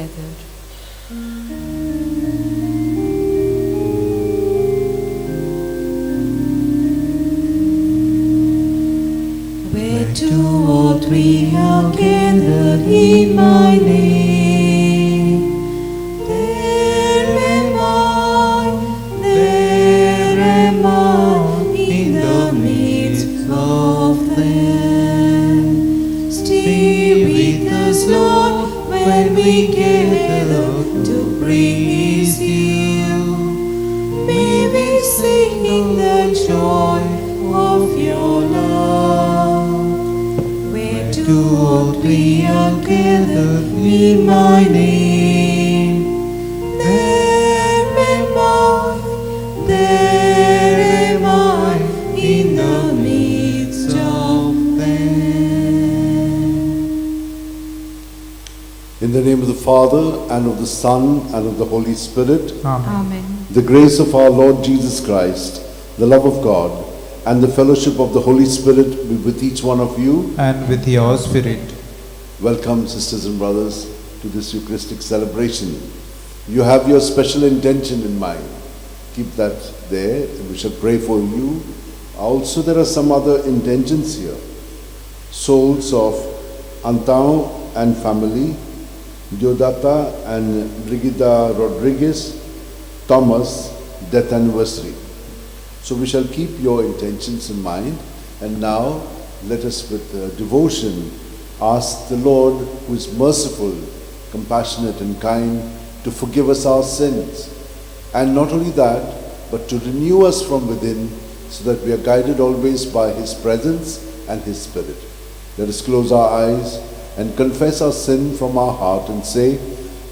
gathered. Where two or three are gathered in my name, there am I in the midst of them. Stay with us, Lord, when we gather to praise you. May we sing in the joy of your love. Where two or three are gathered in my name, there am I in the midst of them. In the name of the Father, and of the Son, and of the Holy Spirit. Amen. The grace of our Lord Jesus Christ, the love of God, and the fellowship of the Holy Spirit be with each one of you. And with your spirit. Welcome, sisters and brothers, to this Eucharistic celebration. You have your special intention in mind. Keep that there, and we shall pray for you. Also, there are some other intentions here. Souls of Antão and family, Diodata and Brigida Rodriguez, Thomas, death anniversary. So we shall keep your intentions in mind. And now, let us with devotion ask the Lord, who is merciful, compassionate and kind, to forgive us our sins. And not only that, but to renew us from within, so that we are guided always by His presence and His Spirit. Let us close our eyes and confess our sin from our heart and say,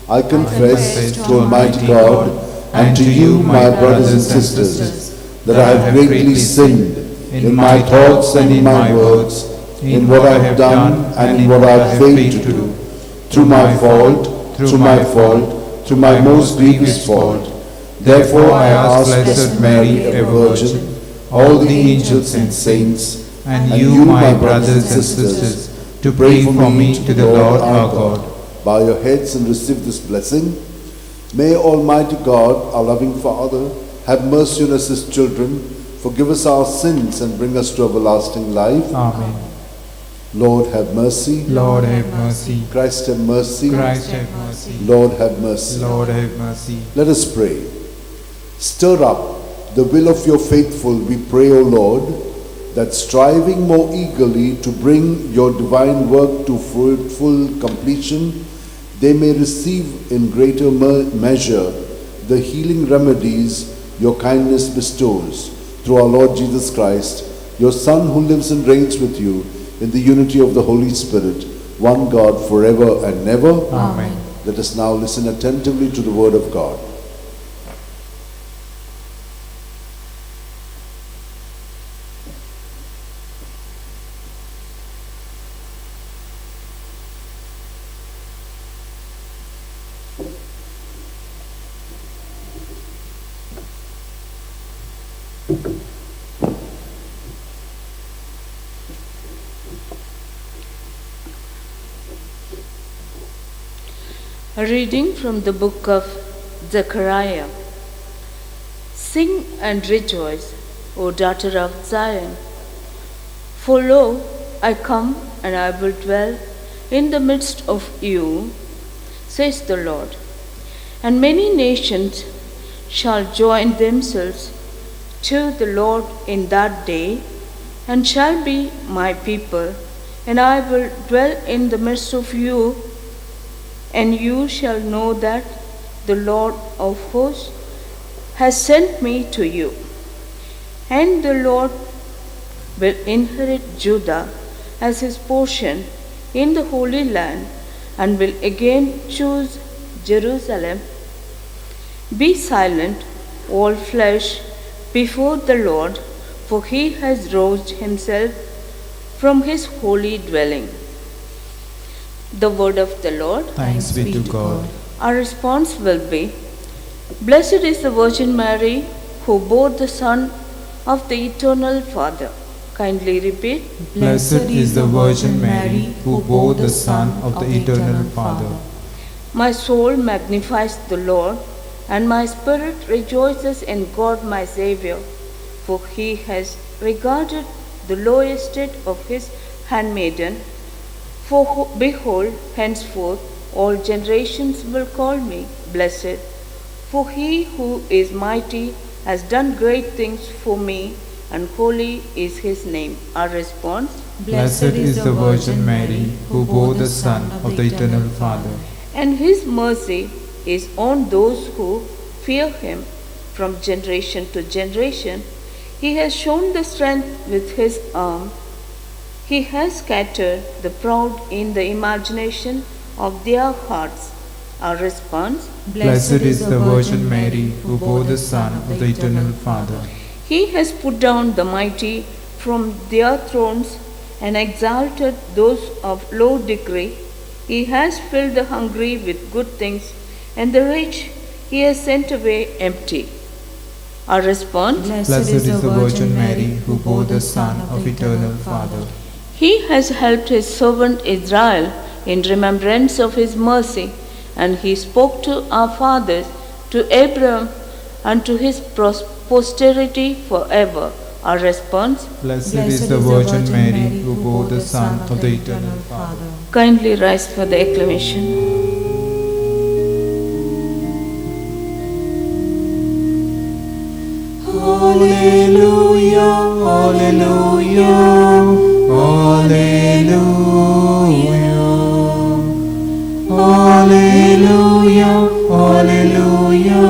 I confess to Almighty God and to you, my brothers and sisters, that I have greatly sinned in my thoughts and in my words, in what I have done and in what I have failed to do, through my fault, through my most grievous fault. Therefore I ask Blessed Mary, ever Virgin, all the angels and saints, and you, my brothers and sisters, to pray for me to the Lord our God. Bow your heads and receive this blessing. May Almighty God, our loving Father, have mercy on us His children, forgive us our sins and bring us to everlasting life. Amen. Lord have mercy. Lord have mercy. Christ have mercy. Christ have mercy. Lord have mercy. Lord have mercy. Let us pray. Stir up the will of your faithful, we pray, O Lord, that striving more eagerly to bring your divine work to full completion, they may receive in greater measure the healing remedies your kindness bestows, through our Lord Jesus Christ, your Son, who lives and reigns with you in the unity of the Holy Spirit, one God, forever and ever. Amen. Let us now listen attentively to the word of God. A reading from the book of Zechariah. Sing and rejoice, O daughter of Zion. For lo, I come and I will dwell in the midst of you, says the Lord. And many nations shall join themselves to the Lord in that day, and shall be my people, and I will dwell in the midst of you. And you shall know that the Lord of hosts has sent me to you. And the Lord will inherit Judah as his portion in the Holy Land, and will again choose Jerusalem. Be silent, all flesh, before the Lord, for he has roused himself from his holy dwelling. The word of the Lord. Thanks be to God. Our response will be, Blessed is the Virgin Mary, who bore the Son of the Eternal Father. Kindly repeat. Blessed is the Virgin Mary, who bore the Son of the Eternal Father. My soul magnifies the Lord, and my spirit rejoices in God my Xavier, for he has regarded the low estate of his handmaiden. For behold, henceforth all generations will call me blessed. For he who is mighty has done great things for me, and holy is his name. Our response: Blessed is the Virgin Mary, who bore the Son of the Eternal Father. And his mercy is on those who fear him from generation to generation. He has shown the strength with his arm. He has scattered the proud in the imagination of their hearts. Our response: Blessed is the Virgin Mary, who bore the Son of the Eternal Father. He has put down the mighty from their thrones and exalted those of low degree. He has filled the hungry with good things, and the rich he has sent away empty. Our response: Blessed is the Virgin Mary, who bore the Son of Eternal Father. He has helped his servant Israel in remembrance of his mercy, and he spoke to our fathers, to Abraham, and to his posterity forever. Our response: Blessed is the Virgin Mary, who bore the Son of the Eternal Father. Kindly rise for the acclamation. Hallelujah, hallelujah, hallelujah, hallelujah, hallelujah,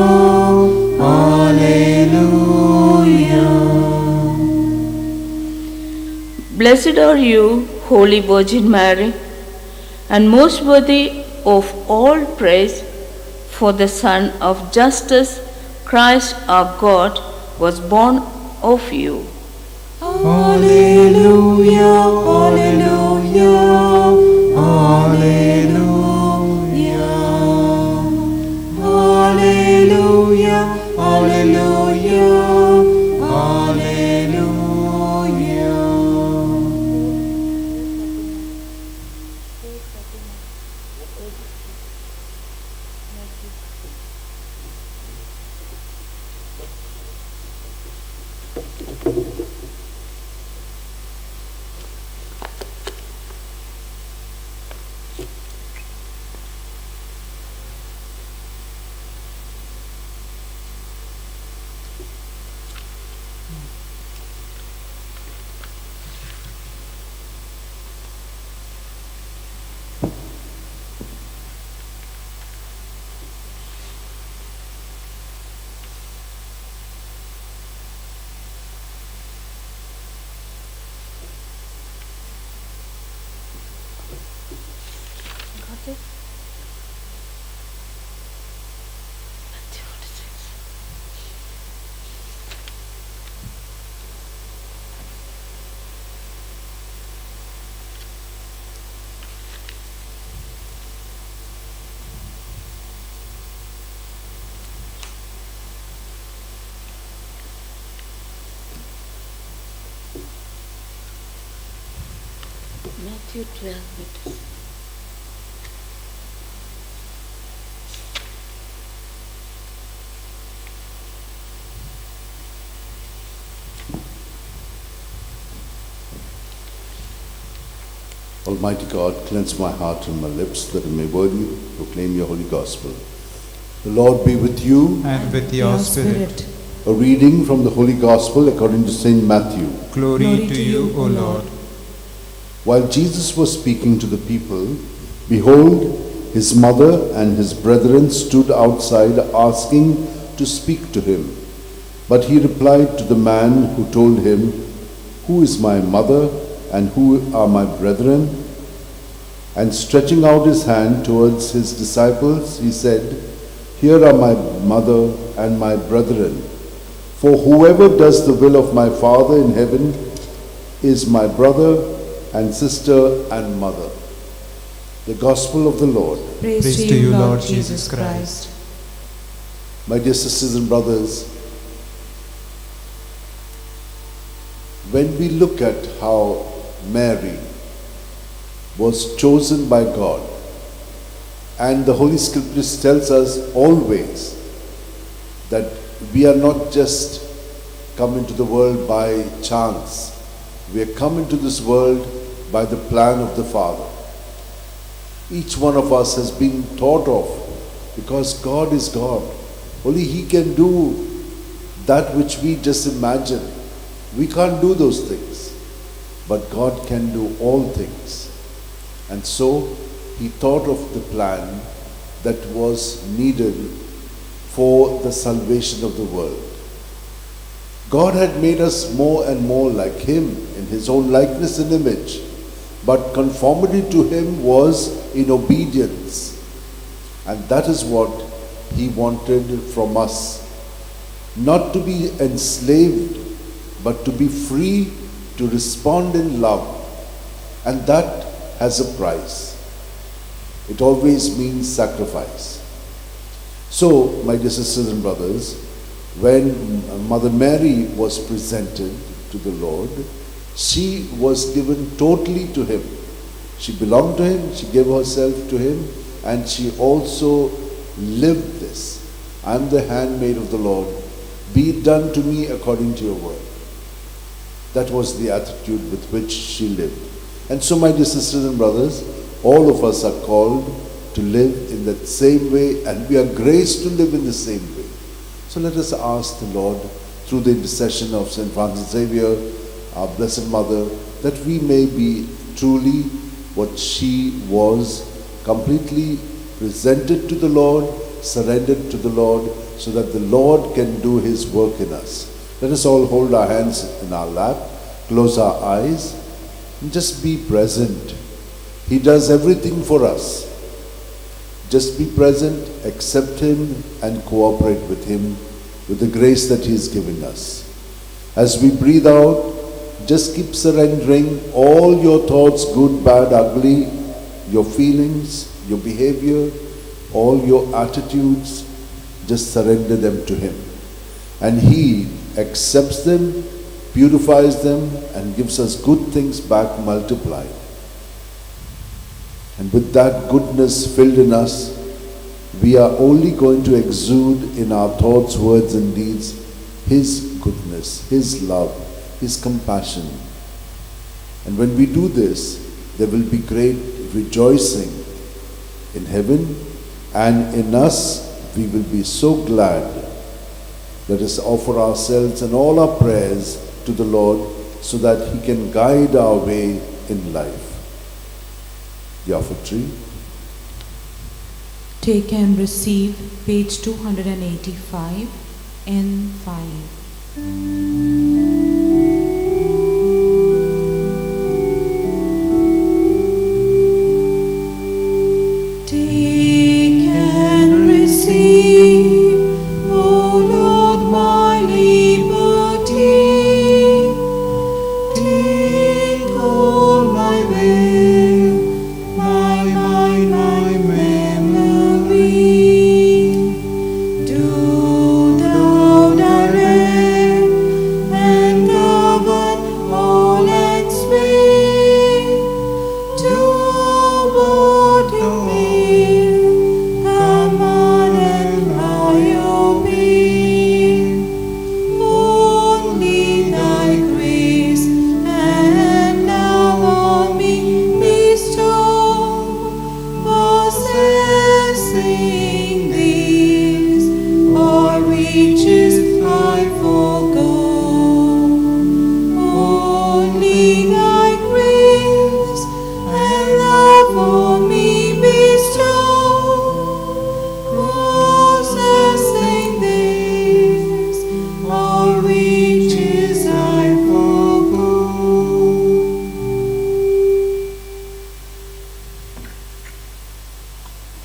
hallelujah. Blessed are you, Holy Virgin Mary, and most worthy of all praise, for the Son of Justice, Christ our God, was born of you. Hallelujah, hallelujah, hallelujah, hallelujah, hallelujah, hallelujah. Matthew 12. Almighty God, cleanse my heart and my lips, that I may worthily proclaim your holy gospel. The Lord be with you. And with your spirit. A reading from the Holy Gospel according to St. Matthew. Glory to you, O Lord. While Jesus was speaking to the people, behold, his mother and his brethren stood outside asking to speak to him. But he replied to the man who told him, "Who is my mother and who are my brethren?" And stretching out his hand towards his disciples, he said, "Here are my mother and my brethren. For whoever does the will of my Father in heaven is my brother and sister and mother." The Gospel of the Lord. Praise to you, Lord Jesus Christ. My dear sisters and brothers, when we look at how Mary was chosen by God And the Holy Scriptures tells us always that we are not just come into the world by chance. We are come into this world by the plan of the Father. Each one of us has been thought of because God is God. Only He can do that which we just imagine. We can't do those things, but God can do all things. And so He thought of the plan that was needed for the salvation of the world. God had made us more and more like Him in His own likeness and image, but conformity to Him was in obedience. And that is what He wanted from us. Not to be enslaved, but to be free to respond in love. And that has a price. It always means sacrifice. So, my dear sisters and brothers, when Mother Mary was presented to the Lord, she was given totally to Him. She belonged to Him, she gave herself to Him, and she also lived this. I am the handmaid of the Lord. Be it done to me according to your word. That was the attitude with which she lived. And so, my dear sisters and brothers, all of us are called to live in that same way, and we are graced to live in the same way. So let us ask the Lord, through the intercession of St. Francis Xavier, our Blessed Mother, that we may be truly what she was, completely presented to the Lord, surrendered to the Lord, so that the Lord can do His work in us. Let us all hold our hands in our lap, close our eyes, and just be present. He does everything for us. Just be present, accept Him, and cooperate with Him with the grace that He is giving us. As we breathe out, just keep surrendering all your thoughts, good, bad, ugly, your feelings, your behavior, all your attitudes, just surrender them to Him. And He accepts them, purifies them, and gives us good things back multiplied. And with that goodness filled in us, we are only going to exude in our thoughts, words, and deeds His goodness, His love, His compassion. And when we do this, there will be great rejoicing in heaven, and in us we will be so glad. Let us offer ourselves and all our prayers to the Lord so that He can guide our way in life. The offertory. Take and receive page 285 N5. Take and receive, O Lord, my liberty. Take all my will, my memory. Do thou direct and govern all its way. Do what you will, command and I obey. Only thy grace and love on me bestow, possessing these, all riches I forego. Only thy grace and love on me bestow, possessing these, all riches I forego.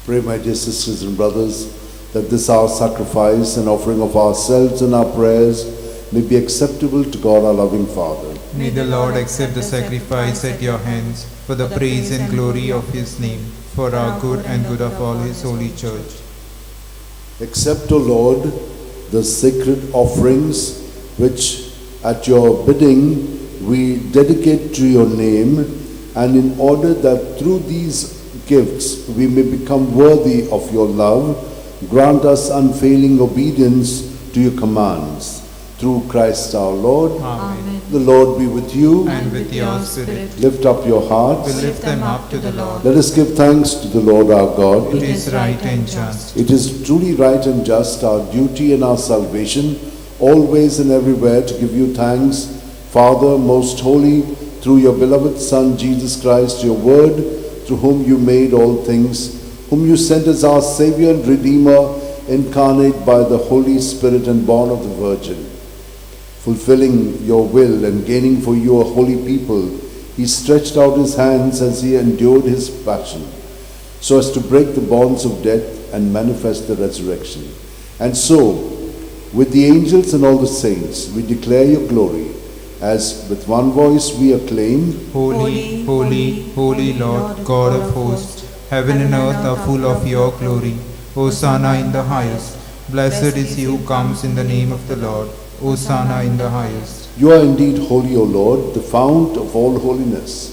Pray, my dear sisters and brothers, that this our sacrifice and offering of ourselves and our prayers may be acceptable to God our loving Father. May the Lord accept the sacrifice at your hands for the praise and glory of His name, for our good and good of all His holy church. Accept, O Lord, the sacred offerings which at your bidding we dedicate to your name, and in order that through these gifts, we may become worthy of your love. Grant us unfailing obedience to your commands. Through Christ our Lord. Amen. The Lord be with you. And with your spirit. Lift up your hearts. We lift them up to the Lord. Let us give thanks to the Lord our God. It is right and just. It is truly right and just, our duty and our salvation, always and everywhere to give you thanks, Father, most holy, through your beloved Son, Jesus Christ, your word, through whom you made all things, whom you sent as our Savior and Redeemer, incarnate by the Holy Spirit and born of the Virgin. Fulfilling your will and gaining for you a holy people, he stretched out his hands as he endured his passion, so as to break the bonds of death and manifest the resurrection. And so, with the angels and all the saints, we declare your glory, as with one voice we acclaim, Holy, holy, holy Lord, God of hosts, heaven and earth are full of your glory. Hosanna in the highest. Blessed is he who comes in the name of the Lord. Hosanna in the highest. You are indeed holy, O Lord, the fount of all holiness.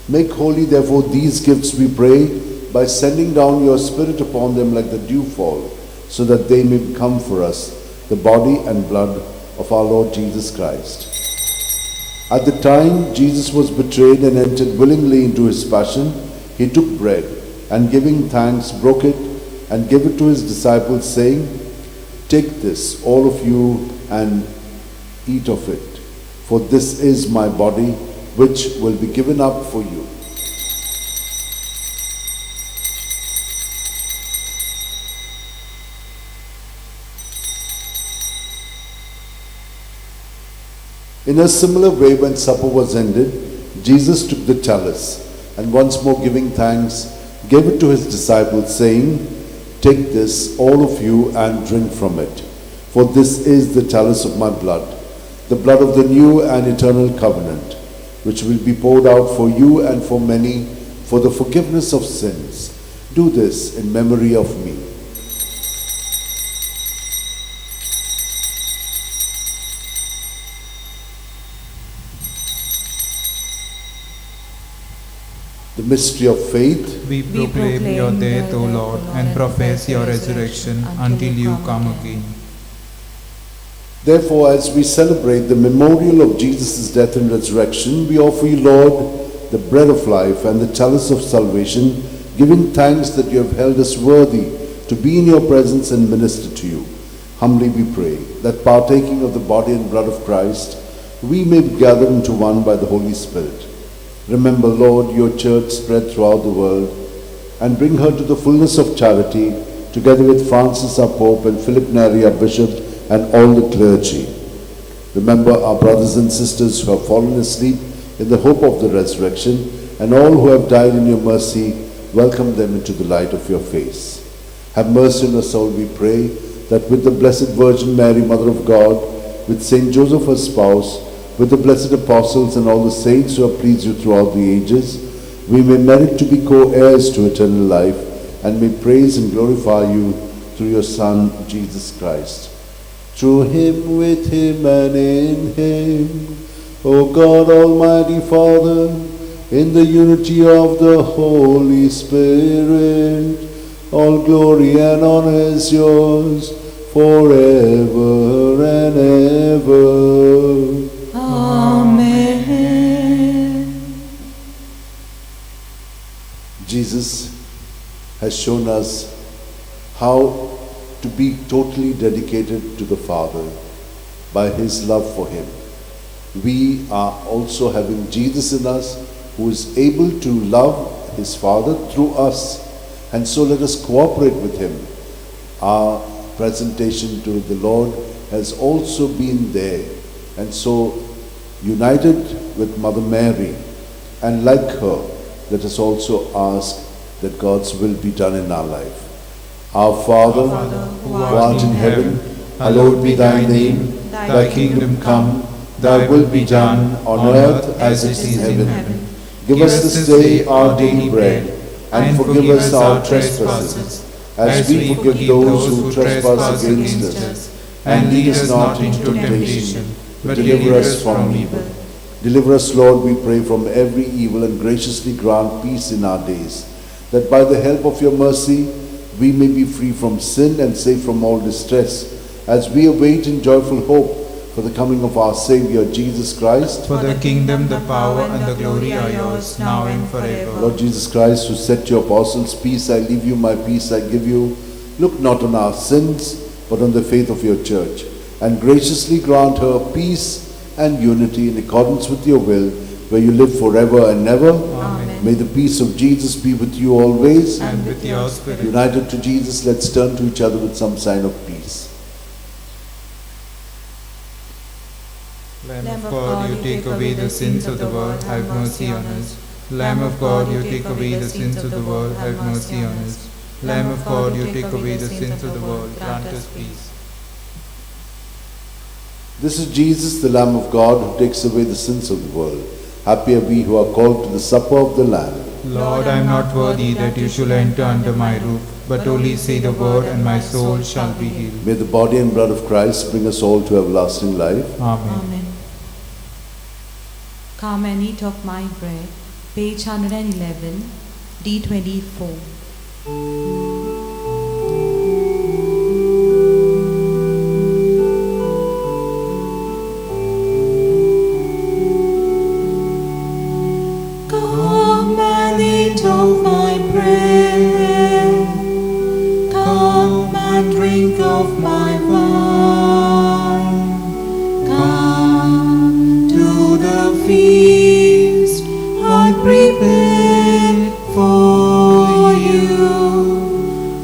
Make holy, therefore, these gifts, we pray, by sending down your Spirit upon them like the dewfall, so that they may become for us the body and blood of our Lord Jesus Christ. At the time Jesus was betrayed and entered willingly into his passion, he took bread, and giving thanks, broke it, and gave it to his disciples, saying, Take this, all of you, and eat of it, for this is my body, which will be given up for you. In a similar way, when supper was ended, Jesus took the chalice, and once more giving thanks, gave it to his disciples, saying, Take this, all of you, and drink from it. For this is the chalice of my blood, the blood of the new and eternal covenant, which will be poured out for you and for many for the forgiveness of sins. Do this in memory of me. The mystery of faith. We proclaim your death, O Lord, and profess your resurrection until you come again. Therefore, as we celebrate the memorial of Jesus' death and resurrection, we offer you, Lord, the bread of life and the chalice of salvation, giving thanks that you have held us worthy to be in your presence and minister to you. Humbly we pray that, partaking of the body and blood of Christ, we may be gathered into one by the Holy Spirit. Remember, Lord, your church spread throughout the world, and bring her to the fullness of charity, together with Francis our Pope and Philip Neri our Bishop, and all the clergy. Remember our brothers and sisters who have fallen asleep in the hope of the resurrection, and all who have died in your mercy, welcome them into the light of your face. Have mercy on us all, we pray, that with the Blessed Virgin Mary, Mother of God, with Saint Joseph her spouse, with the blessed apostles and all the saints who have pleased you throughout the ages, we may merit to be co-heirs to eternal life, and may praise and glorify you through your Son, Jesus Christ. Through him, with him, and in him, O God, Almighty Father, in the unity of the Holy Spirit, all glory and honor is yours forever and ever. Amen. Jesus has shown us how to be totally dedicated to the Father by his love for him. We are also having Jesus in us, who is able to love his Father through us, and so let us cooperate with him. Our presentation to the Lord has also been there, and so united with Mother Mary, and like her, let us also ask that God's will be done in our life. Our Father, who art in heaven, hallowed be thy name. Thy kingdom come, thy will be done on earth as it is in heaven. Give us this day our daily bread, and forgive us our trespasses, as we forgive those who trespass against us. And lead us not into temptation, but deliver us from evil. Deliver us, Lord, we pray, from every evil, and graciously grant peace in our days, that by the help of your mercy we may be free from sin and safe from all distress, as we await in joyful hope for the coming of our Savior, Jesus Christ. For the kingdom, the power, and the glory are yours, now and forever. Lord Jesus Christ, who said to your apostles, "Peace I leave you, my peace I give you," look not on our sins, but on the faith of your church, and graciously grant her peace and unity in accordance with your will, where you live forever and ever. Amen. May the peace of Jesus be with you always. And with your spirit. United to Jesus, let's turn to each other with some sign of peace. Lamb of God, you take away the sins of the world, have mercy on us. Lamb of God, you take away the sins of the world, have mercy on us. Lamb of God, you take away the sins of the world, grant us peace. This is Jesus, the Lamb of God, who takes away the sins of the world. Happy are we who are called to the supper of the Lamb. Lord, I am not worthy that you should enter under my roof, but only say the word and my soul shall be healed. May the body and blood of Christ bring us all to everlasting life. Amen. Amen. Come and eat of my bread. Page 111, D24. Come and eat of my bread. Come and drink of my wine. Come to the feast I prepared for you.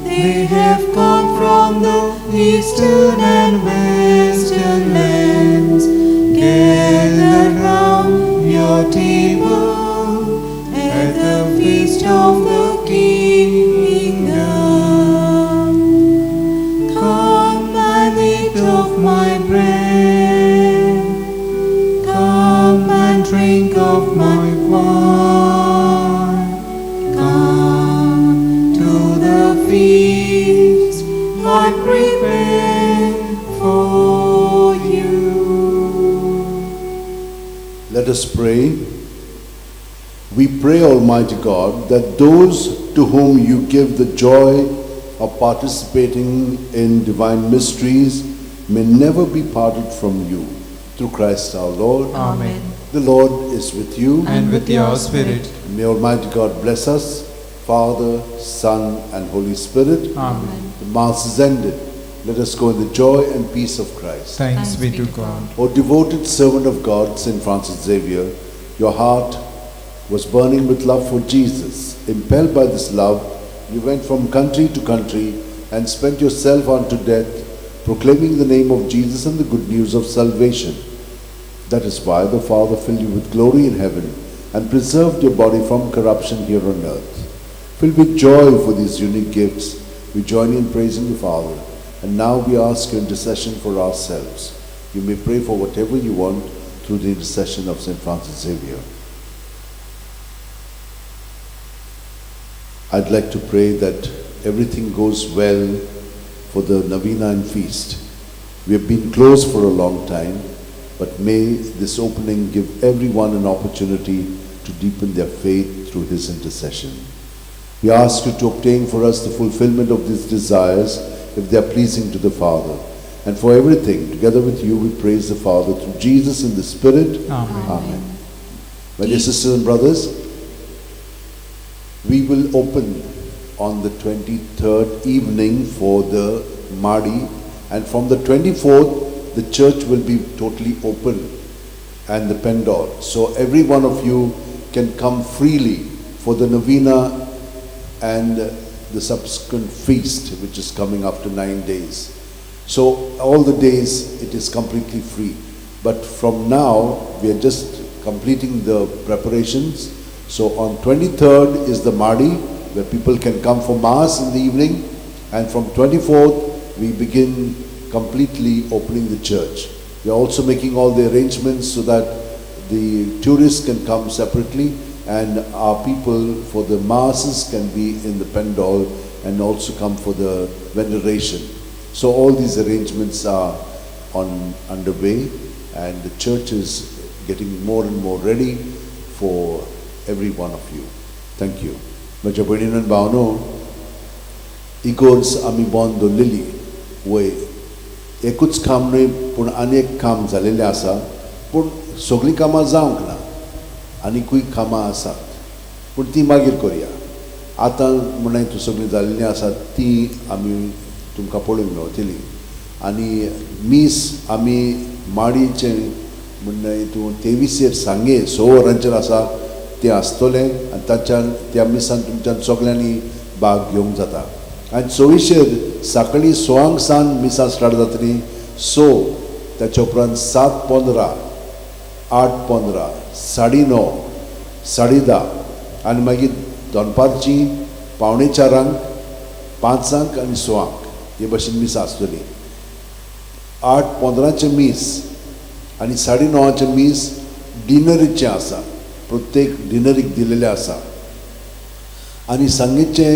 They have come from the eastern and western lands. Gather round your table at the feast of the kingdom. Come and eat of my bread. Come and drink of my wine. Come to the feast I prepared for you. Let us pray. We pray, Almighty God, that those to whom you give the joy of participating in divine mysteries may never be parted from you. Through Christ our Lord. Amen. The Lord is with you. And with your spirit. May Almighty God bless us, Father, Son, and Holy Spirit. Amen. The Mass is ended. Let us go in the joy and peace of Christ. Thanks be to God. O devoted servant of God, St. Francis Xavier, your heart was burning with love for Jesus. Impelled by this love, you went from country to country and spent yourself unto death, proclaiming the name of Jesus and the good news of salvation. That is why the Father filled you with glory in heaven and preserved your body from corruption here on earth. Filled with joy for these unique gifts, we join in praising the Father. And now we ask your intercession for ourselves. You may pray for whatever you want through the intercession of St. Francis Xavier. I'd like to pray that everything goes well for the Novena and Feast. We have been closed for a long time, but may this opening give everyone an opportunity to deepen their faith through his intercession. We ask you to obtain for us the fulfillment of these desires if they are pleasing to the Father. And for everything, together with you, we praise the Father through Jesus in the Spirit. Amen. Amen. My dear sisters and brothers, we will open on the 23rd evening for the Madi, and from the 24th, the church will be totally open and the pendor. So every one of you can come freely for the Novena and the subsequent feast, which is coming after 9 days. So all the days it is completely free. But from now, we are just completing the preparations. So on 23rd is the Madi, where people can come for Mass in the evening. And from 24th, we begin completely opening the church. We are also making all the arrangements so that the tourists can come separately, and our people for the Masses can be in the Pendol and also come for the veneration. So all these arrangements are underway, and the church is getting more and more ready for every one of you. Thank you. म्हज्या भयणीन आनी भावनो इगोर्ज आमी बांदून दवरलेली वय एकूच काम न्हय पूण आनी एक काम जालेलें आसा पूण सगळीं कामां जावंक ना आनीकूय कामां आसात पूण ती मागीर करया आतां म्हणून तूं सगळीं जाल्लीं आसात ती आमी तुमकां पळोवंक मेळटली आनी मीस आमी माडीचे म्हणून हितून 23 सांगे 6 वरांचेर आसा तें आसतलें आनी ताच्यान त्या मिसान तुमच्यान सगळ्यांनी भाग घेवंक जाता आनी 24 सकाळीं 6 सान मिसां स्टार्ट जातली 6 ताच्या उपरांत 7:15 8:15 9:30 10:30 आनी मागीर दनपारची 3:45 5 आनी 6 हे भशेन मिसां आसतली 8:15 मीस आनी 9:30 मीस डिनरीचें आसा प्रत्येक डिनरीक दिलेलें आसा आनी सांजेचे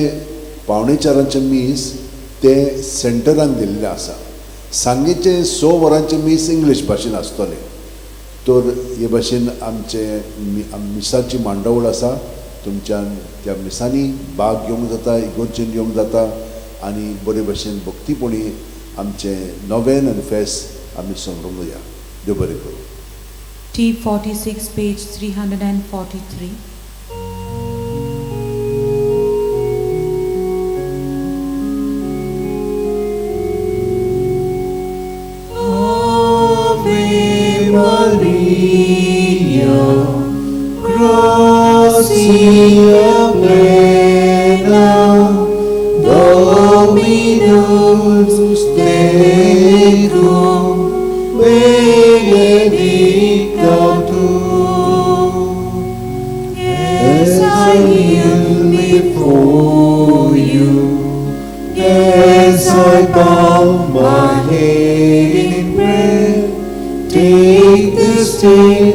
3:45 मीस ते सेंटरान दिल्लें आसा सांजेचे 6 वरांचे मीस इंग्लीश भाशेन आसतलें तर हे भाशेन आमचे मिसाची मांडवळ आसा तुमच्यान त्या मिसांनी भाग घेवंक जाता इगोर्जेन घेवंक जाता आनी बरे भशेन भक्तीपणी आमचे नोवेन आनी फेस्त आमी संभ्रमया देव बरें करूं T46 page 343 Maria, gracia plena, Dominus tecum, benedicta tu. As I kneel before you, as I bow my head in prayer, take this day,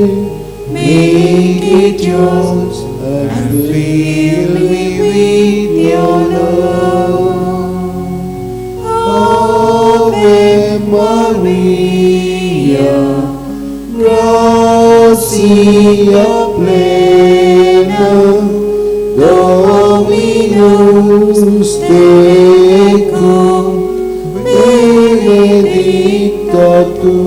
make it yours, and fill me with your love. Ave Maria, gracia plena, Dominus tecum, benedicta tu.